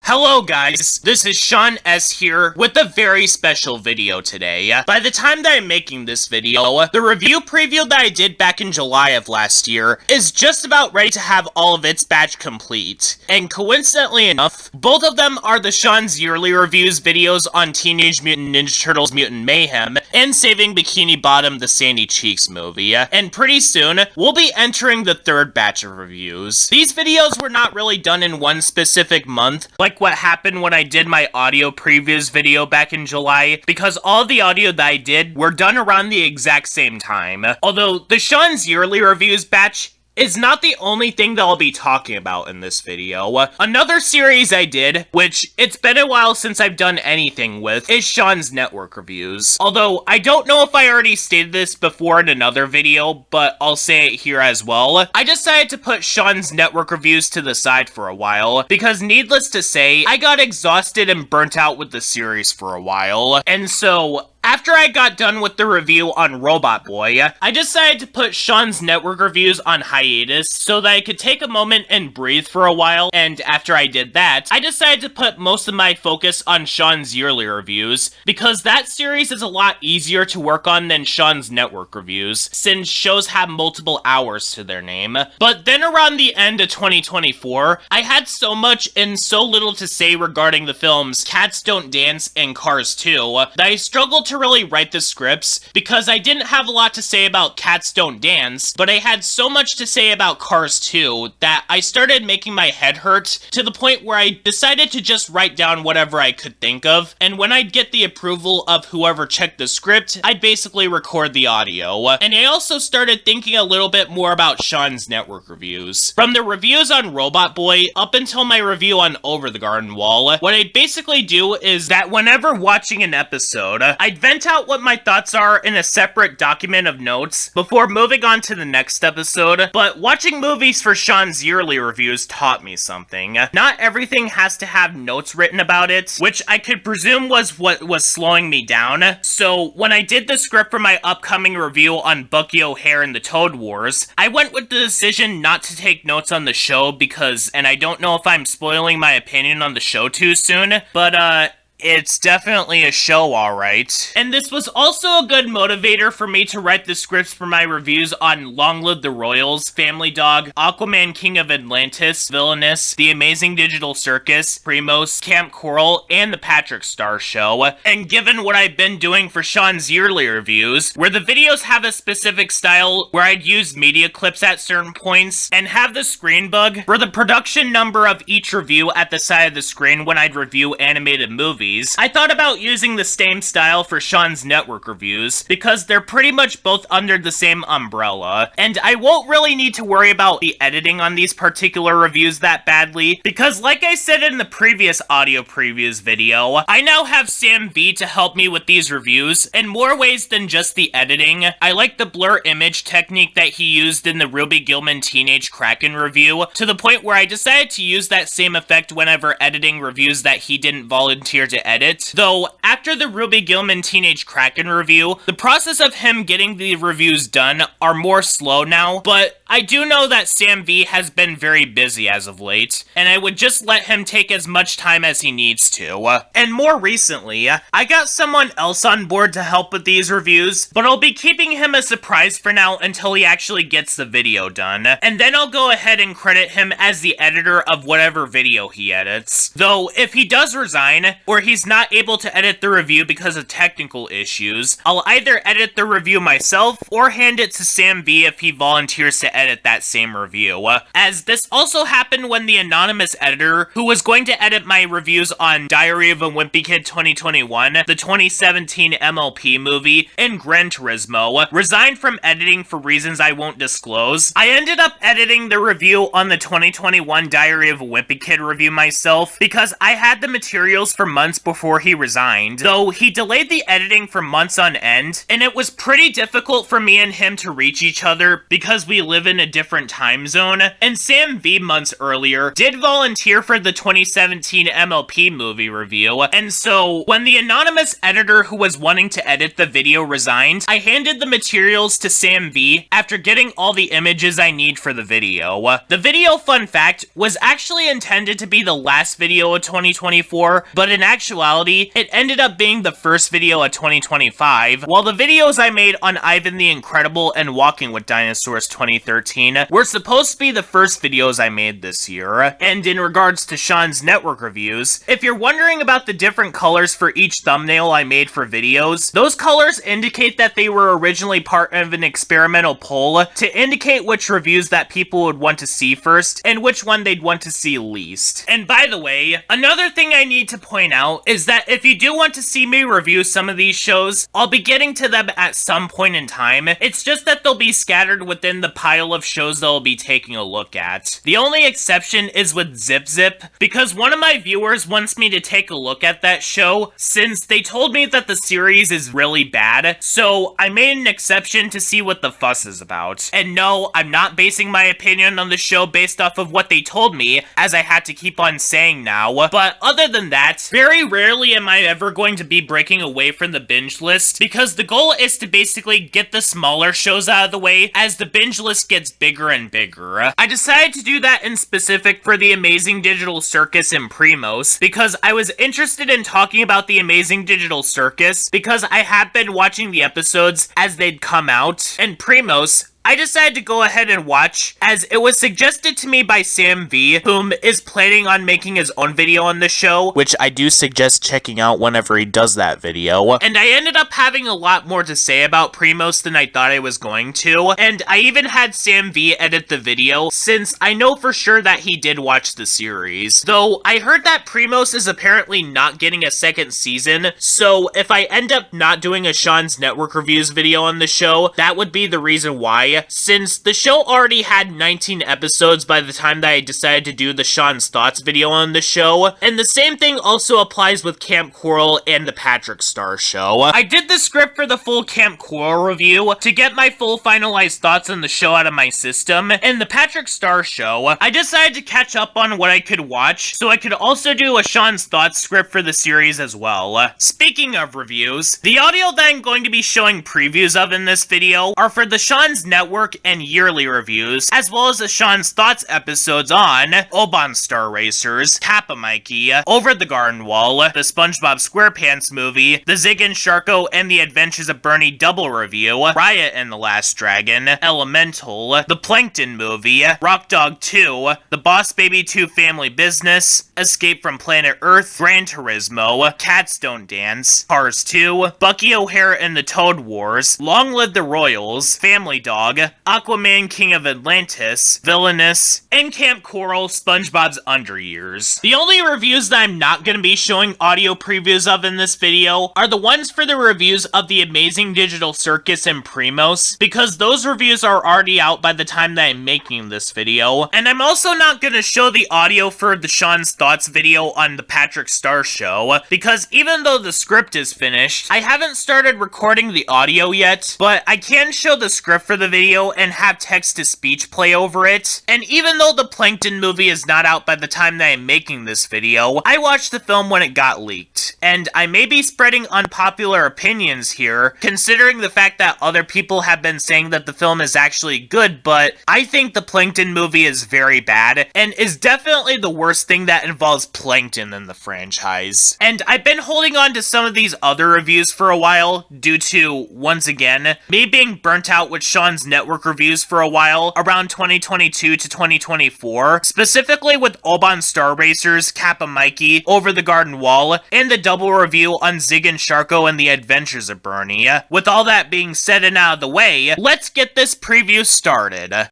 Hello guys, this is Sean S here with a very special video today. By the time that I'm making this video, the review preview that I did back in July of last year is just about ready to have all of its batch complete. And coincidentally enough, both of them are the Sean's Yearly Reviews videos on Teenage Mutant Ninja Turtles Mutant Mayhem and Saving Bikini Bottom the Sandy Cheeks movie. And pretty soon, we'll be entering the third batch of reviews. These videos were not really done in one specific month, like what happened when I did my audio previews video back in July, because all the audio that I did were done around the exact same time. Although the Sean's Yearly Reviews batch is not the only thing that I'll be talking about in this video. Another series I did, which it's been a while since I've done anything with, is Sean's Network Reviews. Although, I don't know if I already stated this before in another video, but I'll say it here as well. I decided to put Sean's Network Reviews to the side for a while, because needless to say, I got exhausted and burnt out with the series for a while, and so after I got done with the review on Robot Boy, I decided to put Sean's Network Reviews on hiatus so that I could take a moment and breathe for a while, and after I did that, I decided to put most of my focus on Sean's Yearly Reviews, because that series is a lot easier to work on than Sean's Network Reviews, since shows have multiple hours to their name. But then around the end of 2024, I had so much and so little to say regarding the films Cats Don't Dance and Cars 2 that I struggled to really write the scripts, because I didn't have a lot to say about Cats Don't Dance, but I had so much to say about Cars 2 that I started making my head hurt to the point where I decided to just write down whatever I could think of, and when I'd get the approval of whoever checked the script, I'd basically record the audio. And I also started thinking a little bit more about Sean's Network Reviews. From the reviews on Robot Boy up until my review on Over the Garden Wall, what I basically do is that whenever watching an episode, I'd vent out what my thoughts are in a separate document of notes before moving on to the next episode, but watching movies for Sean's Yearly Reviews taught me something. Not everything has to have notes written about it, which I could presume was what was slowing me down. So when I did the script for my upcoming review on Bucky, Hare and the Toad Wars, I went with the decision not to take notes on the show because, and I don't know if I'm spoiling my opinion on the show too soon, but it's definitely a show, alright. And this was also a good motivator for me to write the scripts for my reviews on Long Live the Royals, Family Dog, Aquaman King of Atlantis, Villainous, The Amazing Digital Circus, Primos, Kamp, Koral, and The Patrick Star Show. And given what I've been doing for Sean's Yearly Reviews, where the videos have a specific style where I'd use media clips at certain points, and have the screen bug for the production number of each review at the side of the screen when I'd review animated movies, I thought about using the same style for Sean's Network Reviews, because they're pretty much both under the same umbrella, and I won't really need to worry about the editing on these particular reviews that badly, because like I said in the previous audio previews video, I now have Sam V to help me with these reviews in more ways than just the editing. I like the blur image technique that he used in the Ruby Gilman Teenage Kraken review, to the point where I decided to use that same effect whenever editing reviews that he didn't volunteer to edit. Though, after the Ruby Gilman Teenage Kraken review, the process of him getting the reviews done are more slow now, but I do know that Sam V has been very busy as of late, and I would just let him take as much time as he needs to. And more recently, I got someone else on board to help with these reviews, but I'll be keeping him a surprise for now until he actually gets the video done, and then I'll go ahead and credit him as the editor of whatever video he edits. Though, if he does resign, or he's not able to edit the review because of technical issues, I'll either edit the review myself, or hand it to Sam V if he volunteers to edit that same review. As this also happened when the anonymous editor, who was going to edit my reviews on Diary of a Wimpy Kid 2021, the 2017 MLP movie, and Gran Turismo, resigned from editing for reasons I won't disclose. I ended up editing the review on the 2021 Diary of a Wimpy Kid review myself, because I had the materials for months before he resigned, though he delayed the editing for months on end, and it was pretty difficult for me and him to reach each other because we live in in a different time zone, and Sam V months earlier did volunteer for the 2017 MLP movie review, and so when the anonymous editor who was wanting to edit the video resigned, I handed the materials to Sam V after getting all the images I need for the video. The video, fun fact, was actually intended to be the last video of 2024, but in actuality, it ended up being the first video of 2025, while the videos I made on Ivan the Incredible and Walking with Dinosaurs 2013 were supposed to be the first videos I made this year. And in regards to Sean's network reviews, if you're wondering about the different colors for each thumbnail I made for videos, those colors indicate that they were originally part of an experimental poll to indicate which reviews that people would want to see first and which one they'd want to see least. And by the way, another thing I need to point out is that if you do want to see me review some of these shows, I'll be getting to them at some point in time. It's just that they'll be scattered within the pile of shows that I'll be taking a look at. The only exception is with Zip Zip, because one of my viewers wants me to take a look at that show since they told me that the series is really bad, so I made an exception to see what the fuss is about. And no, I'm not basing my opinion on the show based off of what they told me, as I had to keep on saying now, but other than that, very rarely am I ever going to be breaking away from the binge list, because the goal is to basically get the smaller shows out of the way as the binge list gets bigger and bigger. I decided to do that in specific for the Amazing Digital Circus and Primos, because I was interested in talking about the Amazing Digital Circus because I have been watching the episodes as they'd come out, and Primos, I decided to go ahead and watch, as it was suggested to me by Sam V, whom is planning on making his own video on the show, which I do suggest checking out whenever he does that video. And I ended up having a lot more to say about Primos than I thought I was going to, and I even had Sam V edit the video, since I know for sure that he did watch the series. Though, I heard that Primos is apparently not getting a second season, so if I end up not doing a Sean's Network Reviews video on the show, that would be the reason why, since the show already had 19 episodes by the time that I decided to do the Sean's Thoughts video on the show, and the same thing also applies with Kamp Koral and the Patrick Star show. I did the script for the full Kamp Koral review to get my full finalized thoughts on the show out of my system, and the Patrick Star show, I decided to catch up on what I could watch, so I could also do a Sean's Thoughts script for the series as well. Speaking of reviews, the audio that I'm going to be showing previews of in this video are for the Sean's Network and Yearly reviews, as well as the Sean's Thoughts episodes on Oban Star Racers, Kappa Mikey, Over the Garden Wall, the Spongebob Squarepants movie, the Zig and Sharko and the Adventures of Bernie double review, Raya and the Last Dragon, Elemental, the Plankton movie, Rock Dog 2, the Boss Baby 2 Family Business, Escape from Planet Earth, Gran Turismo, Cats Don't Dance, Cars 2, Bucky, Hare and the Toad Wars, Long Live the Royals, Family Dog, Aquaman King of Atlantis, Villainous, and Kamp Koral SpongeBob's Underyears. The only reviews that I'm not going to be showing audio previews of in this video are the ones for the reviews of the Amazing Digital Circus and Primos, because those reviews are already out by the time that I'm making this video, and I'm also not going to show the audio for the Sean's Thoughts video on the Patrick Star show, because even though the script is finished, I haven't started recording the audio yet, but I can show the script for the video and have text-to-speech play over it. And even though the Plankton movie is not out by the time that I'm making this video, I watched the film when it got leaked. And I may be spreading unpopular opinions here, considering the fact that other people have been saying that the film is actually good, but I think the Plankton movie is very bad, and is definitely the worst thing that involves Plankton in the franchise. And I've been holding on to some of these other reviews for a while, due to, once again, me being burnt out with Sean's Network reviews for a while, around 2022 to 2024, specifically with Oban Star Racers, Kappa Mikey, Over the Garden Wall, and the double review on Zig and Sharko and the Adventures of Bernie. With all that being said and out of the way, let's get this preview started.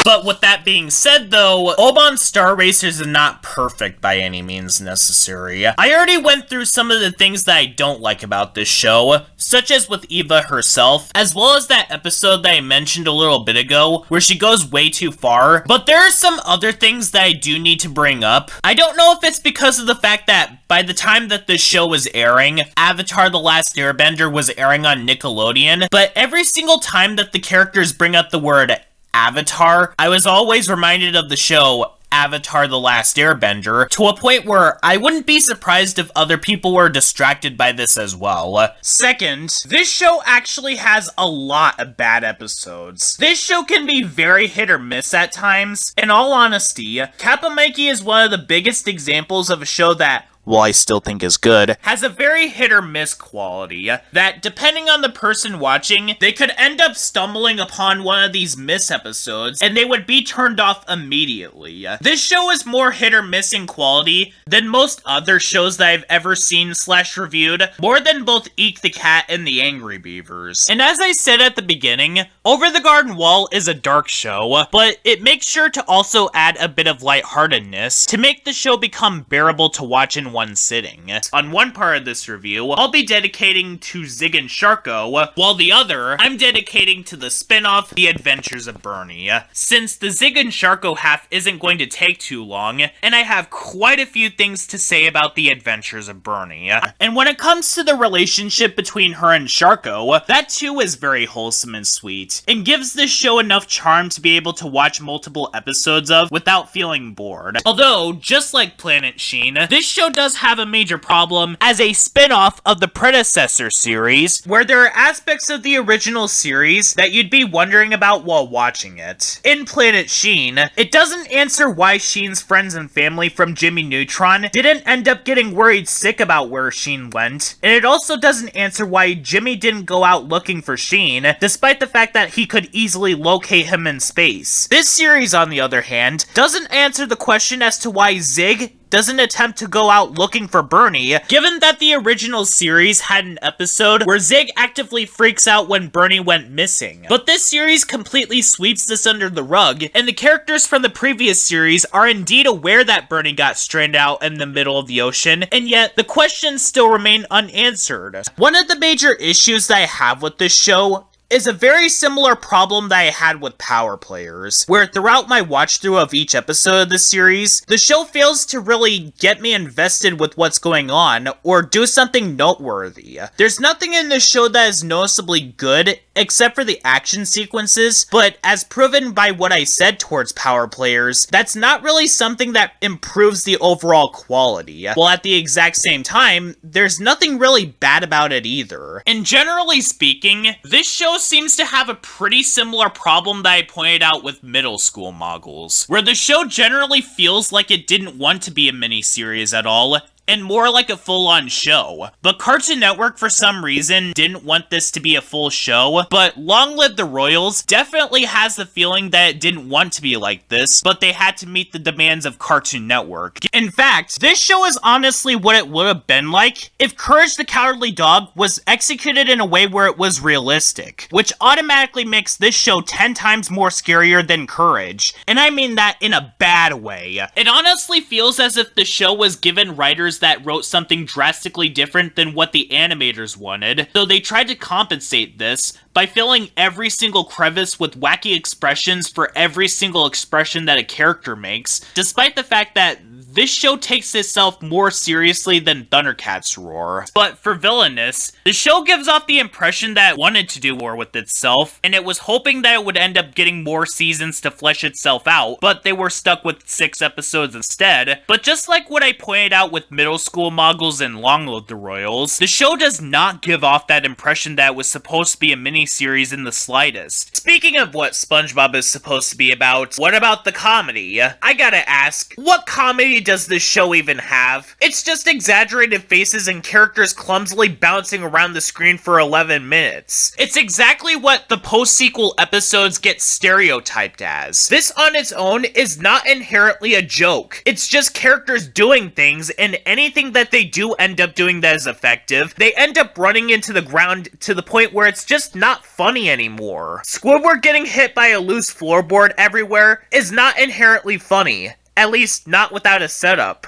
But with that being said though, Oban Star Racers is not perfect by any means necessary. I already went through some of the things that I don't like about this show, such as with Eva herself, as well as that episode that I mentioned a little bit ago, where she goes way too far, but there are some other things that I do need to bring up. I don't know if it's because of the fact that by the time that this show was airing, Avatar: The Last Airbender was airing on Nickelodeon, but every single time that the characters bring up the word Avatar, I was always reminded of the show Avatar: The Last Airbender, to a point where I wouldn't be surprised if other people were distracted by this as well. Second, this show actually has a lot of bad episodes. This show can be very hit or miss at times. In all honesty, Kappa Mikey is one of the biggest examples of a show that, well, I still think is good, has a very hit or miss quality, that depending on the person watching, they could end up stumbling upon one of these miss episodes, and they would be turned off immediately. This show is more hit or miss in quality than most other shows that I've ever seen / reviewed, more than both Eek the Cat and The Angry Beavers. And as I said at the beginning, Over the Garden Wall is a dark show, but it makes sure to also add a bit of lightheartedness to make the show become bearable to watch in one sitting. On one part of this review, I'll be dedicating to Zig and Sharko, while the other, I'm dedicating to the spin-off The Adventures of Bernie. Since the Zig and Sharko half isn't going to take too long, and I have quite a few things to say about The Adventures of Bernie. And when it comes to the relationship between her and Sharko, that too is very wholesome and sweet, and gives this show enough charm to be able to watch multiple episodes of without feeling bored. Although, just like Planet Sheen, this show does have a major problem as a spin-off of the predecessor series, where there are aspects of the original series that you'd be wondering about while watching it. In Planet Sheen, it doesn't answer why Sheen's friends and family from Jimmy Neutron didn't end up getting worried sick about where Sheen went, and it also doesn't answer why Jimmy didn't go out looking for Sheen, despite the fact that he could easily locate him in space. This series, on the other hand, doesn't answer the question as to why Zig doesn't attempt to go out looking for Bernie, given that the original series had an episode where Zig actively freaks out when Bernie went missing. But this series completely sweeps this under the rug, and the characters from the previous series are indeed aware that Bernie got stranded out in the middle of the ocean, and yet the questions still remain unanswered. One of the major issues that I have with this show is a very similar problem that I had with Power Players, where throughout my watch-through of each episode of the series, the show fails to really get me invested with what's going on, or do something noteworthy. There's nothing in this show that is noticeably good, except for the action sequences, but as proven by what I said towards Power Players, that's not really something that improves the overall quality, while at the exact same time, there's nothing really bad about it either. And generally speaking, this show seems to have a pretty similar problem that I pointed out with Middle School Moguls, where the show generally feels like it didn't want to be a miniseries at all, and more like a full-on show. But Cartoon Network, for some reason, didn't want this to be a full show, but Long Live the Royals definitely has the feeling that it didn't want to be like this, but they had to meet the demands of Cartoon Network. In fact, this show is honestly what it would have been like if Courage the Cowardly Dog was executed in a way where it was realistic, which automatically makes this show 10 times more scarier than Courage, and I mean that in a bad way. It honestly feels as if the show was given writers that wrote something drastically different than what the animators wanted, though they tried to compensate this by filling every single crevice with wacky expressions for every single expression that a character makes, despite the fact that this show takes itself more seriously than Thundercats Roar. But for Villainous, the show gives off the impression that it wanted to do more with itself, and it was hoping that it would end up getting more seasons to flesh itself out, but they were stuck with 6 episodes instead. But just like what I pointed out with Middle School Moguls and Long Live the Royals, the show does not give off that impression that it was supposed to be a miniseries in the slightest. Speaking of what Spongebob is supposed to be about, what about the comedy? I gotta ask, what comedy does this show even have? It's just exaggerated faces and characters clumsily bouncing around the screen for 11 minutes. It's exactly what the post-sequel episodes get stereotyped as. This on its own is not inherently a joke. It's just characters doing things, and anything that they do end up doing that is effective, they end up running into the ground to the point where it's just not funny anymore. Squidward getting hit by a loose floorboard everywhere is not inherently funny. At least, not without a setup.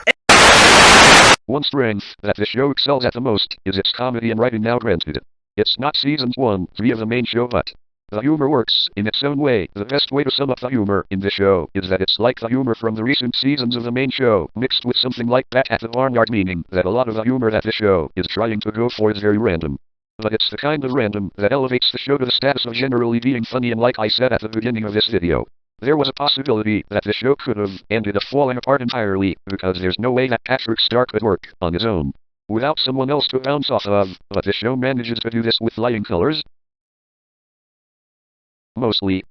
One strength that the show excels at the most is its comedy and writing. Now granted, it's not seasons 1, 3 of the main show, but the humor works in its own way. The best way to sum up the humor in the show is that it's like the humor from the recent seasons of the main show, mixed with something like Bat at the Barnyard, meaning that a lot of the humor that the show is trying to go for is very random. but it's the kind of random that elevates the show to the status of generally being funny, and like I said at the beginning of this video, there was a possibility that the show could have ended up falling apart entirely, because there's no way that Patrick Star could work on his own without someone else to bounce off of, but the show manages to do this with flying colors. Mostly.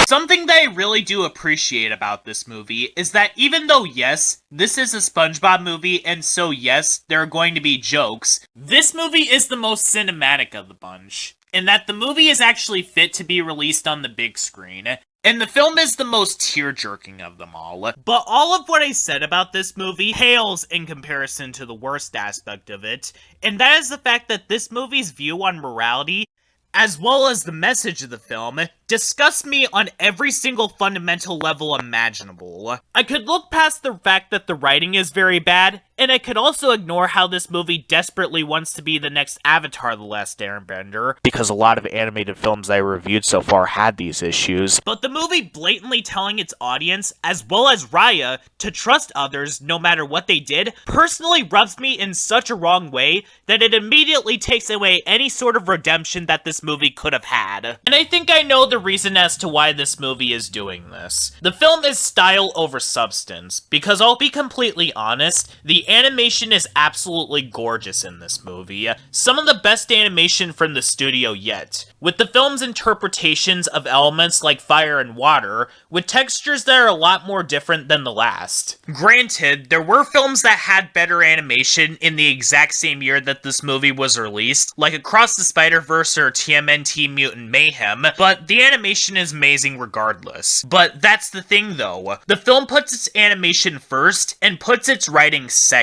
Something that I really do appreciate about this movie is that even though, yes, this is a SpongeBob movie, and so yes, there are going to be jokes, this movie is the most cinematic of the bunch, in that the movie is actually fit to be released on the big screen. And the film is the most tear-jerking of them all. But all of what I said about this movie pales in comparison to the worst aspect of it, and that is the fact that this movie's view on morality, as well as the message of the film, disgust me on every single fundamental level imaginable. I could look past the fact that the writing is very bad, and I could also ignore how this movie desperately wants to be the next Avatar: The Last Airbender, because a lot of animated films I reviewed so far had these issues. But the movie blatantly telling its audience, as well as Raya, to trust others no matter what they did, personally rubs me in such a wrong way that it immediately takes away any sort of redemption that this movie could have had. And I think I know the reason as to why this movie is doing this. The film is style over substance, because I'll be completely honest, the animation is absolutely gorgeous in this movie. Some of the best animation from the studio yet, with the film's interpretations of elements like fire and water, with textures that are a lot more different than the last. Granted, there were films that had better animation in the exact same year that this movie was released, like Across the Spider-Verse or TMNT Mutant Mayhem, but the animation is amazing regardless. But that's the thing though, the film puts its animation first and puts its writing second.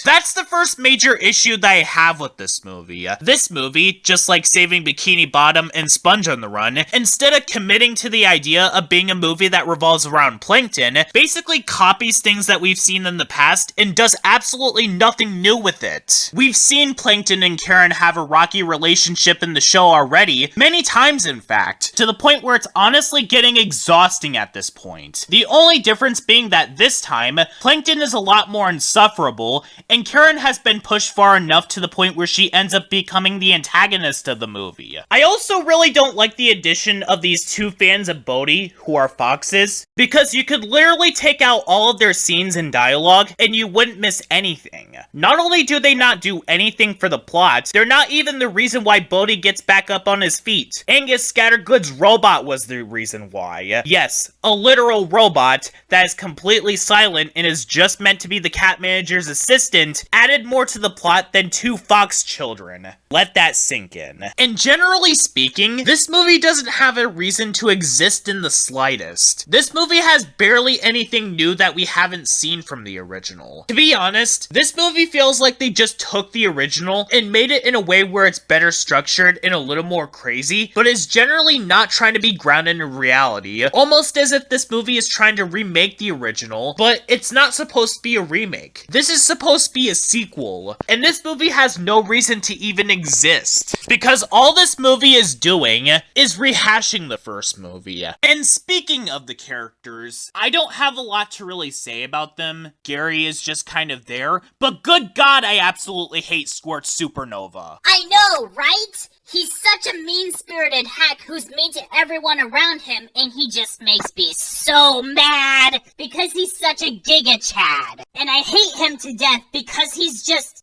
That's the first major issue that I have with this movie. This movie, just like Saving Bikini Bottom and Sponge on the Run, instead of committing to the idea of being a movie that revolves around Plankton, basically copies things that we've seen in the past and does absolutely nothing new with it. We've seen Plankton and Karen have a rocky relationship in the show already, many times in fact, to the point where it's honestly getting exhausting at this point. The only difference being that this time, Plankton is a lot more insufferable, and Karen has been pushed far enough to the point where she ends up becoming the antagonist of the movie. I also really don't like the addition of these two fans of Bodhi, who are foxes, because you could literally take out all of their scenes and dialogue, and you wouldn't miss anything. Not only do they not do anything for the plot, they're not even the reason why Bodhi gets back up on his feet. Angus Scattergood's robot was the reason why. Yes, a literal robot that is completely silent and is just meant to be the cat manager's assistant, added more to the plot than two fox children. Let that sink in. And generally speaking, this movie doesn't have a reason to exist in the slightest. This movie has barely anything new that we haven't seen from the original. To be honest, this movie feels like they just took the original and made it in a way where it's better structured and a little more crazy, but is generally not trying to be grounded in reality, almost as if this movie is trying to remake the original, but it's not supposed to be a remake. This is supposed to be a sequel, and this movie has no reason to even exist, because all this movie is doing is rehashing the first movie. And speaking of the characters, I don't have a lot to really say about them. Gary is just kind of there, but good God, I absolutely hate Squirt Supernova. I know, right? He's such a mean-spirited hack who's mean to everyone around him, and he just makes me so mad because he's such a giga-chad. And I hate him to death because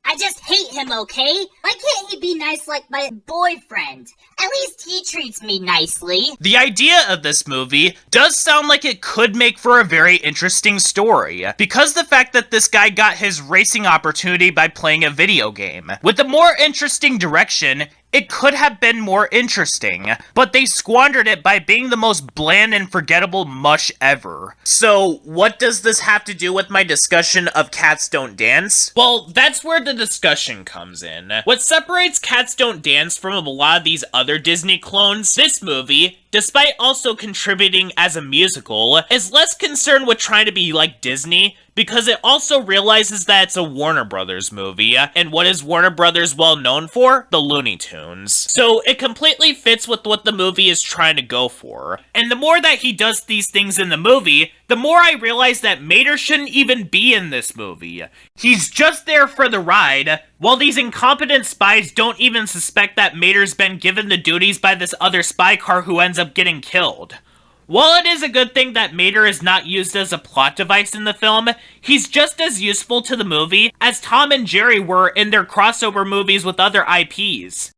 I just hate him, okay? Why can't he be nice like my boyfriend? At least he treats me nicely. The idea of this movie does sound like it could make for a very interesting story, because the fact that this guy got his racing opportunity by playing a video game. With a more interesting direction, it could have been more interesting, but they squandered it by being the most bland and forgettable mush ever. So, what does this have to do with my discussion of Cats Don't Dance? Well, that's where the discussion comes in. What separates Cats Don't Dance from a lot of these other Disney clones, this movie, despite also contributing as a musical, is less concerned with trying to be like Disney, because it also realizes that it's a Warner Brothers movie, and what is Warner Brothers well known for? The Looney Tunes. So it completely fits with what the movie is trying to go for. And the more that he does these things in the movie, the more I realize that Mater shouldn't even be in this movie. He's just there for the ride, while these incompetent spies don't even suspect that Mater's been given the duties by this other spy car who ends up getting killed. While it is a good thing that Mater is not used as a plot device in the film, he's just as useful to the movie as Tom and Jerry were in their crossover movies with other IPs.